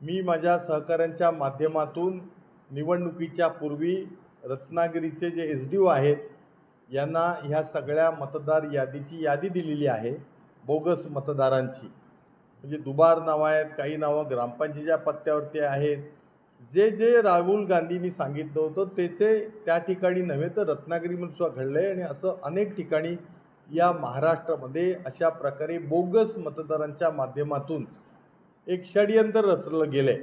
मी माझ्या सहकाऱ्यांच्या माध्यमातून निवडणुकीच्या पूर्वी रत्नागिरीचे जे एसडीओ आहेत यांना ह्या सगळ्या मतदार यादीची यादी दिलेली आहे, बोगस मतदारांची. म्हणजे दुबार नावं आहेत, काही नावं ग्रामपंचायतीच्या पत्त्यावरती आहेत. जे जे राहुल गांधींनी सांगितलं होतं त्याचे त्या ठिकाणी नव्हे तर रत्नागिरीमध्ये सुद्धा घडलंय आणि असं अनेक ठिकाणी या महाराष्ट्रामध्ये अशा प्रकारे बोगस मतदारांच्या माध्यमातून एक षडयंत्र रचलं गेलंय.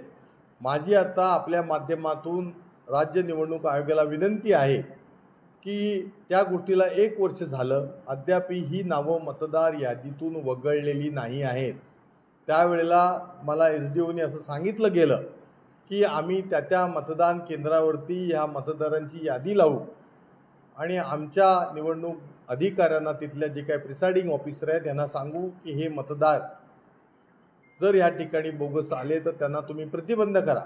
माझी आता आपल्या माध्यमातून राज्य निवडणूक आयोगाला विनंती आहे की त्या गोष्टीला 1 वर्ष झालं, अद्यापही ही नावं मतदार यादीतून वगळलेली नाही आहेत. त्यावेळेला मला एसडीओने असं सांगितलं गेलं की आम्ही त्या मतदान केंद्रावरती ह्या मतदारांची यादी लावू आणि आमच्या निवडणूक अधिकाऱ्यांना, तिथल्या जे काही प्रिसाइडिंग ऑफिसर आहेत यांना सांगू की हे मतदार जर या ठिकाणी बोगस आले तर त्यांना तुम्ही प्रतिबंध करा.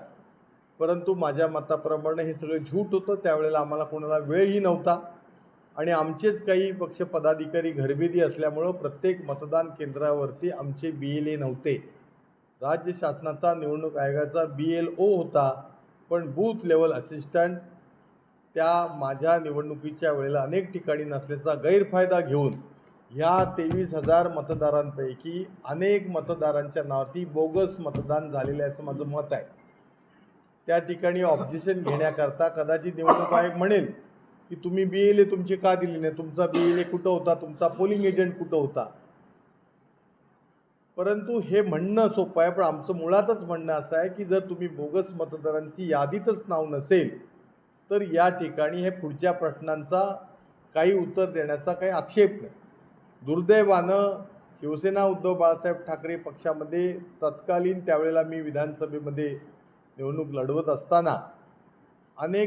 परंतु माझ्या मताप्रमाणे हे सगळं झूट होतं. त्यावेळेला आम्हाला कोणाला वेळही नव्हता आणि आमचेच काही पक्ष पदाधिकारी घरभेदी असल्यामुळं प्रत्येक मतदान केंद्रावरती आमचे BLA नव्हते. राज्य शासनाचा निवडणूक आयोगाचा BLO होता, पण बूथ लेवल असिस्टंट त्या माझ्या निवडणुकीच्या वेळेला अनेक ठिकाणी नसल्याचा गैरफायदा घेऊन ह्या 23,000 मतदारांपैकी अनेक मतदारांच्या नावावरती बोगस मतदान झालेले आहे असं माझं मत आहे. त्या ठिकाणी ऑब्जेक्शन घेण्याकरता कदाचित निवडणूक आयोग म्हणेल की तुम्ही BLA तुमचे का दिले नाही, तुमचा BLA कुठं होता, तुमचा पोलिंग एजंट कुठं होता. परंतु हे म्हणणं सोपं आहे, पण आमचं मुळातच म्हणणं असं आहे की जर तुम्ही बोगस मतदारांची यादीतच नाव नसेल तर या ठिकाणी हे पुढच्या प्रश्नांचा काही उत्तर देण्याचा काही आक्षेप नाही. दुर्दैवानं शिवसेना उद्धव बाळासाहेब ठाकरे पक्षामध्ये तत्कालीन त्यावेळेला मी विधानसभेमध्ये निवडणूक लढवत असताना अनेक